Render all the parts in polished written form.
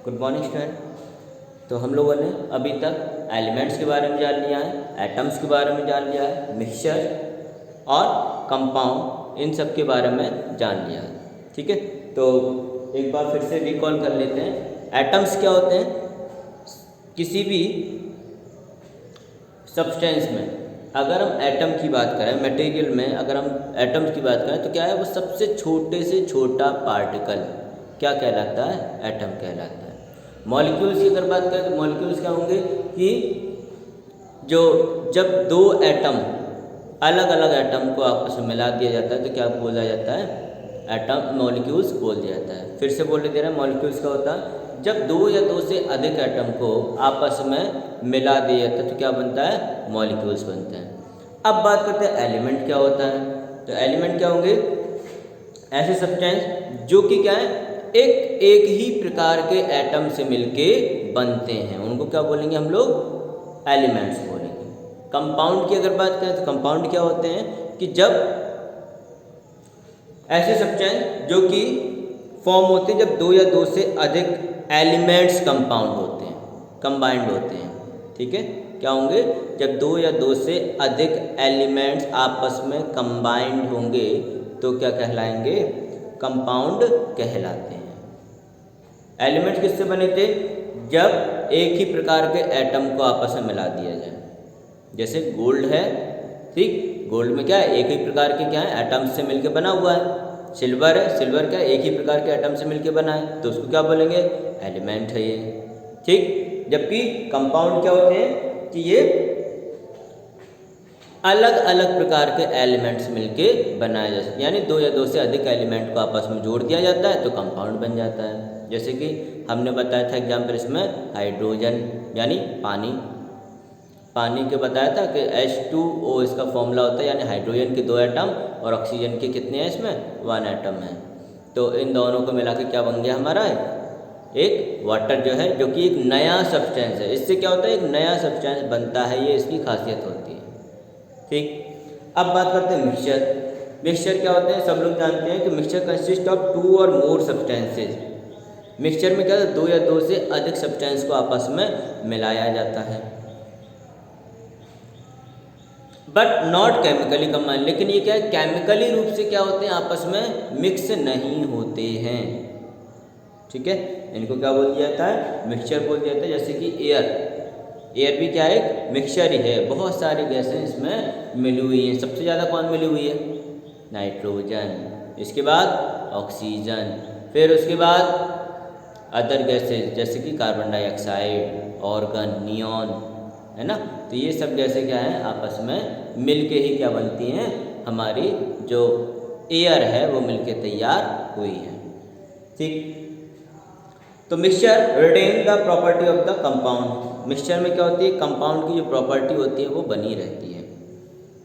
Good morning student. तो हम लोगों ने अभी तक एलिमेंट्स के बारे में जान लिया है, एटम्स के बारे में जान लिया है, मिक्सचर और कंपाउंड इन सब के बारे में जान लिया है। ठीक है, तो एक बार फिर से रिकॉल कर लेते हैं। एटम्स क्या होते हैं? किसी भी सब्सटेंस में अगर हम एटम की बात करें, मटेरियल में अगर हम एटम्स की बात करें तो क्या है, वो सबसे छोटे से छोटा पार्टिकल क्या कहलाता है? एटम कहलाता है। मॉलिक्यूल्स की अगर बात करें तो मॉलिक्यूल्स क्या होंगे कि जब दो एटम अलग अलग एटम को आपस में मिला दिया जाता है तो क्या बोला जाता है? एटम मॉलिक्यूल्स बोल दिया जाता है। फिर से बोल दे रहे हैं, मॉलिक्यूल्स क्या होता है? जब दो या दो से अधिक एटम को आपस में मिला दिया जाता है तो क्या बनता है? मॉलिक्यूल्स बनते हैं। अब बात करते हैं एलिमेंट क्या होता है। तो एलिमेंट क्या होंगे? ऐसे सब्सटेंस जो कि क्या है, एक ही प्रकार के एटम से मिलके बनते हैं, उनको क्या बोलेंगे हम लोग? एलिमेंट्स बोलेंगे। कंपाउंड की अगर बात करें तो कंपाउंड क्या होते हैं कि जब ऐसे सब्सटेंस जो कि फॉर्म होते हैं जब दो या दो से अधिक एलिमेंट्स कंपाउंड होते हैं, कंबाइंड होते हैं। ठीक है, क्या होंगे? जब दो या दो से अधिक एलिमेंट्स आपस में कंबाइंड होंगे तो क्या कहलाएंगे? कंपाउंड कहलाते हैं। एलिमेंट्स किससे बने थे? जब एक ही प्रकार के एटम को आपस में मिला दिया जाए। जैसे गोल्ड है, ठीक, गोल्ड में क्या है, एक ही प्रकार के क्या है, एटम्स से मिलकर बना हुआ है। सिल्वर है, सिल्वर क्या है, एक ही प्रकार के एटम से मिलकर बना है, तो उसको क्या बोलेंगे? एलिमेंट है ये। ठीक, जबकि कंपाउंड क्या होते हैं कि ये अलग अलग प्रकार के एलिमेंट्स मिलके बनाए जा सकते, यानी दो या दो से अधिक एलिमेंट को आपस में जोड़ दिया जाता है तो कंपाउंड बन जाता है। जैसे कि हमने बताया था एग्जाम्पल इसमें, हाइड्रोजन यानी पानी के बताया था कि H2O इसका फॉर्मूला होता है, यानी हाइड्रोजन के दो एटम और ऑक्सीजन के कितने हैं इसमें? 1 एटम है। तो इन दोनों को मिला के क्या बन गया हमारा? एक वाटर जो है, जो कि एक नया सब्सटेंस है। इससे क्या होता है? एक नया सब्सटेंस बनता है, ये इसकी खासियत होती है। ठीक, अब बात करते हैं मिक्सचर। मिक्सचर क्या होते हैं? सब लोग जानते हैं कि मिक्सचर कंसिस्ट ऑफ 2 और मोर सब्सटेंसेज। मिक्सचर में क्या होता है? दो या दो से अधिक सब्सटेंस को आपस में मिलाया जाता है, बट नॉट केमिकली कंबाइंड। लेकिन ये क्या है, केमिकली रूप से क्या होते हैं? आपस में मिक्स नहीं होते हैं। ठीक है, इनको क्या बोल दिया जाता है? मिक्सचर बोल दिया जाता है। जैसे कि एयर भी क्या है? एक मिक्सचर ही है। बहुत सारी गैसें इसमें मिली हुई हैं। सबसे ज़्यादा कौन मिली हुई है? नाइट्रोजन, इसके बाद ऑक्सीजन, फिर उसके बाद अदर गैसेज जैसे कि कार्बन डाइऑक्साइड, ऑर्गन, नियॉन, है ना। तो ये सब गैसें क्या हैं? आपस में मिलके ही क्या बनती हैं? हमारी जो एयर है वो मिलके तैयार हुई है। ठीक, तो mixture retain the property of the compound. Mixture में क्या होती है? कंपाउंड की जो प्रॉपर्टी होती है वो बनी रहती है।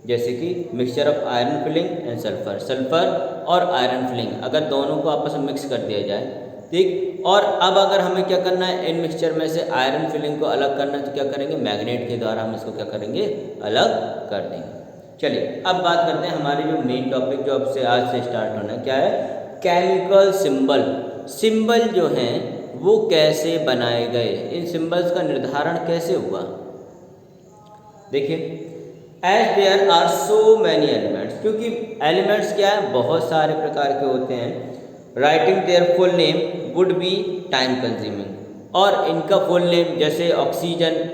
जैसे कि mixture of iron filling and sulphur. Sulphur और आयरन फिलिंग अगर दोनों को आपस में मिक्स कर दिया जाए, ठीक, और अब अगर हमें क्या करना है, इन मिक्सचर में से आयरन फिलिंग को अलग करना है तो क्या करेंगे? मैग्नेट के द्वारा हम इसको क्या करेंगे? अलग कर देंगे। चलिए अब बात करते हैं हमारी जो मेन टॉपिक जो अब से आज से स्टार्ट होना है, क्या है? Chemical symbol. सिंबल जो हैं वो कैसे बनाए गए, इन सिंबल्स का निर्धारण कैसे हुआ? देखिए, as there are so many elements, क्योंकि एलिमेंट्स क्या है? बहुत सारे प्रकार के होते हैं। Writing their full name would be time consuming. और इनका फुल नेम, जैसे ऑक्सीजन,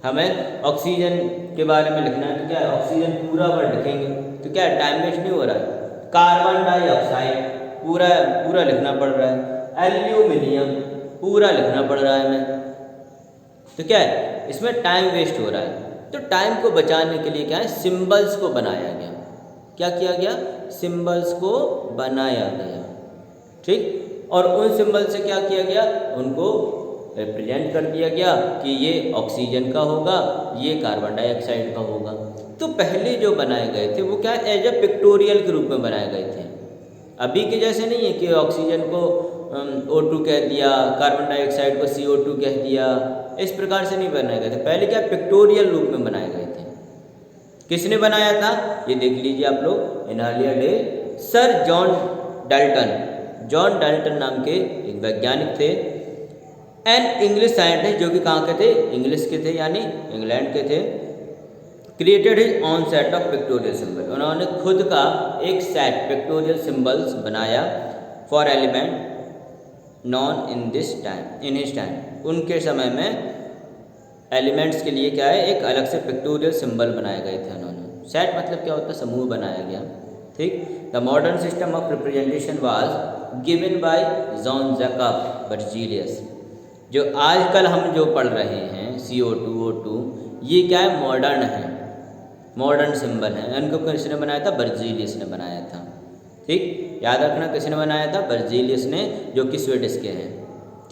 हमें ऑक्सीजन के बारे में लिखना है तो क्या है? ऑक्सीजन पूरा वर्ड लिखेंगे तो क्या है? टाइम वेस्ट नहीं हो रहा है। कार्बन डाइऑक्साइड पूरा लिखना पड़ रहा है। एल्यूमिनियम पूरा लिखना पड़ रहा है हमें, तो क्या है? इसमें टाइम वेस्ट हो रहा है। तो टाइम को बचाने के लिए क्या है? सिंबल्स को बनाया गया। क्या किया गया? सिंबल्स को बनाया गया। ठीक, और उन सिंबल से क्या किया गया? उनको रिप्रेजेंट कर दिया गया कि ये ऑक्सीजन का होगा, ये कार्बन डाइऑक्साइड का होगा। तो पहले जो बनाए गए थे वो क्या? एज ए पिक्टोरियल के रूप में बनाए गए थे। अभी के जैसे नहीं है कि ऑक्सीजन को O2 कह दिया, कार्बन डाइऑक्साइड को CO2 कह दिया, इस प्रकार से नहीं बनाए गए थे। पहले क्या? पिक्टोरियल रूप में बनाए गए थे। किसने बनाया था? ये देख लीजिए आप लोग, in earlier day sir John Dalton नाम के एक वैज्ञानिक थे। एन इंग्लिश साइंटिस्ट, जो कि कहाँ के थे, इंग्लिश के थे यानी इंग्लैंड के थे, created his on set of pictorial symbol, उन्होंने खुद का एक सेट पिक्टोरियल सिंबल्स बनाया for element non in this time, in his time, उनके समय में एलिमेंट्स के लिए क्या है, एक अलग से पिक्टोरियल सिंबल बनाए गए थे उन्होंने। सेट मतलब क्या होता है, समूह बनाया गया, ठीक। The modern system of representation was given by John Jacob Berzelius, जो आजकल हम जो पढ़ रहे हैं CO2 O2, ये क्या है, मॉडर्न है, मॉडर्न सिंबल है। इनको किसने बनाया था, बर्जीलियस ने बनाया था, ठीक। याद रखना किसने बनाया था, बर्जीलियस ने, जो कि स्वीडिश के हैं,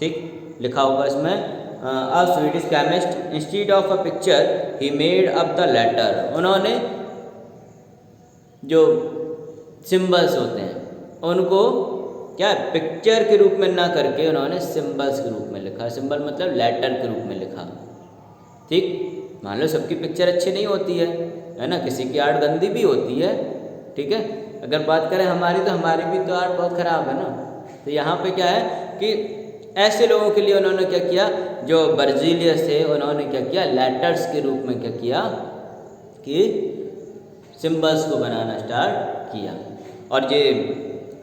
ठीक। लिखा होगा इसमें, a Swedish chemist instead of a picture he made up the letter, उन्होंने जो सिंबल्स होते हैं उनको क्या पिक्चर के रूप में ना करके उन्होंने सिंबल्स के रूप में लिखा। सिंबल मतलब लेटर के रूप में लिखा, ठीक। मान लो सबकी पिक्चर अच्छी नहीं होती है ना, किसी की आर्ट गंदी भी होती है, ठीक है। अगर बात करें हमारी, तो हमारी भी तो आर्ट बहुत ख़राब है ना। तो यहाँ पे क्या है कि ऐसे लोगों के लिए उन्होंने क्या किया, जो बर्जीलियस थे उन्होंने क्या किया, लेटर्स के रूप में क्या किया कि सिंबल्स को बनाना स्टार्ट किया। और ये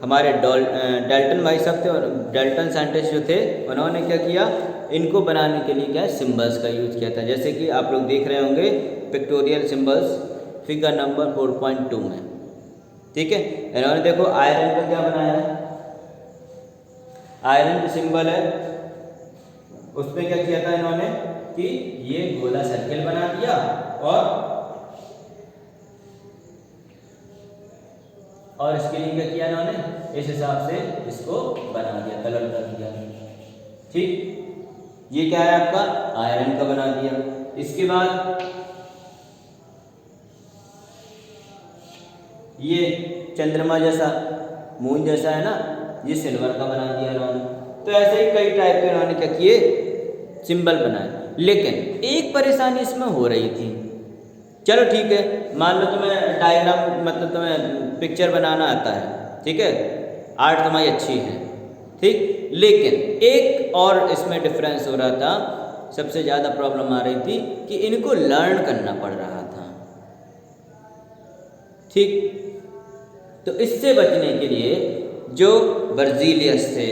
हमारे डाल्टन भाई साहब थे, और डाल्टन साइंटिस्ट जो थे उन्होंने क्या किया, इनको बनाने के लिए क्या है, सिंबल्स का यूज किया था। जैसे कि आप लोग देख रहे होंगे पिक्टोरियल सिंबल्स फिगर नंबर 4.2 में, ठीक है। इन्होंने देखो आयरन का क्या बनाया है, आयरन जो सिंबल है उसमें क्या किया था इन्होंने कि ये गोला सर्किल बना दिया, और इसके लिए क्या किया इन्होंने, इस हिसाब से इसको बना दिया, कलर कर दिया, ठीक। ये क्या है आपका, आयरन का बना दिया। इसके बाद ये चंद्रमा जैसा, मून जैसा है ना, ये सिल्वर का बना दिया इन्होंने। तो ऐसे ही कई टाइप के इन्होंने क्या किए, सिंबल बनाए। लेकिन एक परेशानी इसमें हो रही थी, चलो ठीक है, मान लो तुम्हें डायग्राम मतलब तुम्हें पिक्चर बनाना आता है, ठीक है, आर्ट तुम्हारी अच्छी है, ठीक। लेकिन एक और इसमें डिफरेंस हो रहा था, सबसे ज़्यादा प्रॉब्लम आ रही थी कि इनको लर्न करना पड़ रहा था, ठीक। तो इससे बचने के लिए जो बर्जीलियस थे,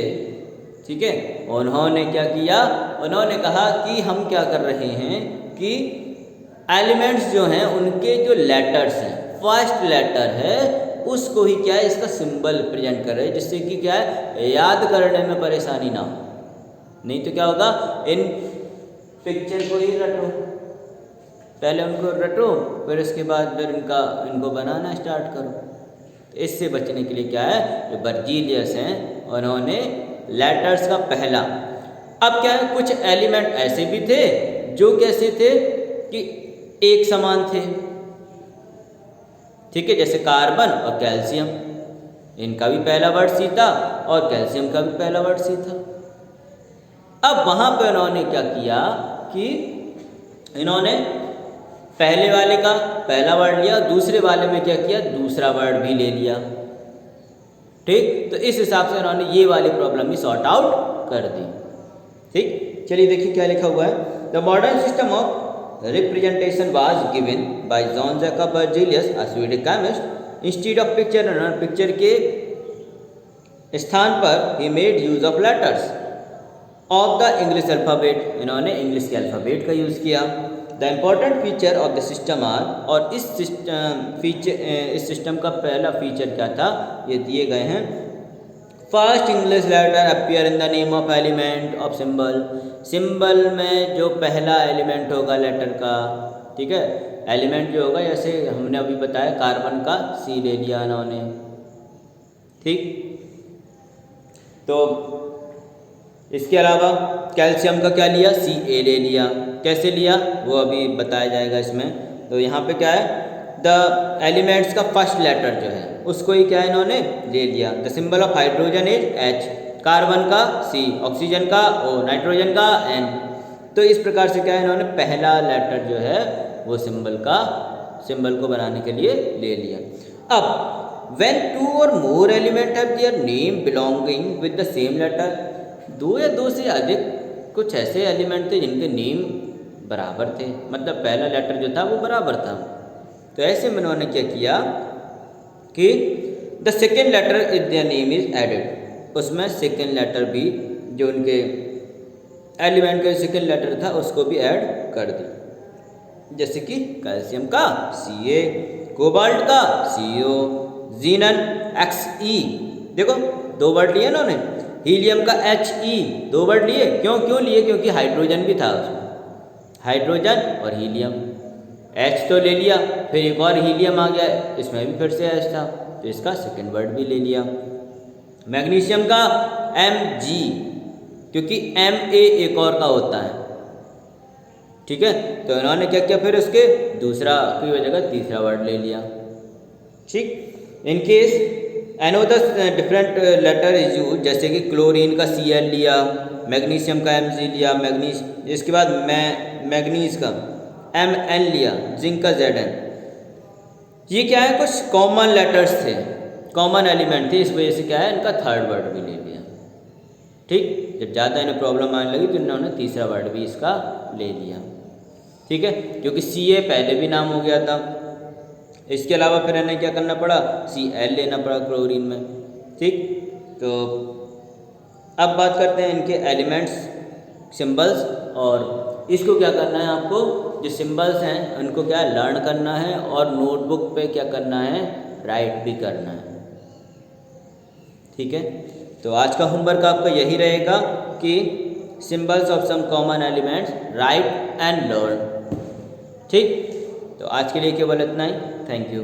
ठीक है, उन्होंने क्या किया, उन्होंने कहा कि हम क्या कर रहे हैं कि एलिमेंट्स जो हैं उनके जो लेटर्स हैं, फर्स्ट लेटर है उसको ही क्या है, इसका सिंबल प्रेजेंट कर रहे हैं, जिससे कि क्या है, याद करने में परेशानी ना हो। नहीं तो क्या होगा, इन पिक्चर को ही रटो, पहले उनको रटो, फिर उसके बाद फिर इनको बनाना स्टार्ट करो। तो इससे बचने के लिए क्या है, जो बर्जीलियस हैं उन्होंने लेटर्स का पहला, अब क्या है, कुछ एलिमेंट ऐसे भी थे जो कैसे थे कि एक समान थे, ठीक है, जैसे कार्बन और कैल्शियम, इनका भी पहला वर्ड सी था और कैल्शियम का भी पहला वर्ड सी था। अब वहां पे उन्होंने क्या किया कि इन्होंने पहले वाले का पहला वर्ड लिया, दूसरे वाले में क्या किया, दूसरा वर्ड भी ले लिया, ठीक। तो इस हिसाब से उन्होंने ये वाली प्रॉब्लम भी सॉर्ट आउट कर दी, ठीक। चलिए देखिए क्या लिखा हुआ है, the modern system of representation was given by John Jacob Berzelius, a Swedish chemist, instead of picture, उन्होंने पिक्चर के स्थान पर he made use of letters of the English alphabet, इन्होंने इंग्लिश के अल्फ़ाबेट का यूज़ किया। The important feature of the system are, और इस सिस्टम का पहला फीचर क्या था, ये दिए गए हैं, first English letter appear in the name of element of symbol, symbol में जो पहला एलिमेंट होगा लेटर का, ठीक है, एलिमेंट जो होगा, जैसे हमने अभी बताया कार्बन का C ले लिया इन्होंने, ठीक। तो इसके अलावा कैल्शियम का क्या लिया, Ca ले लिया, कैसे लिया वो अभी बताया जाएगा इसमें। तो यहाँ पे क्या है, द एलिमेंट्स का फर्स्ट लेटर जो है उसको ही क्या है इन्होंने ले लिया। The symbol of hydrogen is H, carbon का C, ऑक्सीजन का O, नाइट्रोजन का N। तो इस प्रकार से क्या है, इन्होंने पहला लेटर जो है वो सिंबल को बनाने के लिए ले लिया। अब व्हेन टू और more element have their name belonging with the same letter, दो या दो से अधिक कुछ ऐसे एलिमेंट थे जिनके नेम बराबर थे, मतलब पहला लेटर जो था वो बराबर था। तो ऐसे में उन्होंने क्या किया कि the second letter is their name is added, उसमें सेकेंड लेटर भी जो उनके एलिमेंट का सेकेंड लेटर था उसको भी ऐड कर दिया। जैसे कि कैल्शियम का Ca, कोबाल्ट का Co, जीनन Xe, देखो 2 वर्ड लिए उन्होंने। हीलियम का He 2 वर्ड लिए, क्यों लिए? क्योंकि हाइड्रोजन भी था उसमें, हाइड्रोजन और हीलियम। H तो ले लिया, फिर एक और हीलियम आ गया, इसमें भी फिर से H था, तो इसका सेकेंड वर्ड भी ले लिया। मैग्नीशियम का Mg, क्योंकि Ma एक और का होता है, ठीक है। तो इन्होंने क्या किया, फिर उसके दूसरा की वजह का तीसरा वर्ड ले लिया, ठीक। In case another different letter is use, जैसे कि क्लोरीन का Cl लिया, मैग्नीशियम का Mg लिया, इसके बाद मैग्नीज का Mn लिया, जिंक का Zn। ये क्या है, कुछ कॉमन लेटर्स थे, कॉमन एलिमेंट थे, इस वजह से क्या है इनका थर्ड वर्ड भी ले लिया, ठीक। जब ज़्यादा इन्हें प्रॉब्लम आने लगी तो इन्होंने तीसरा वर्ड भी इसका ले लिया, ठीक है, क्योंकि Ca पहले भी नाम हो गया था। इसके अलावा फिर इन्हें क्या करना पड़ा, Cl लेना पड़ा क्लोरीन में, ठीक। तो अब बात करते हैं इनके एलिमेंट्स, सिंबल्स, और इसको क्या करना है आपको, जो सिंबल्स हैं उनको क्या लर्न करना है और नोटबुक पे क्या करना है, राइट भी करना है, ठीक है। तो आज का होमवर्क आपका यही रहेगा कि symbols of some common elements write and learn, ठीक। तो आज के लिए केवल इतना ही, थैंक यू।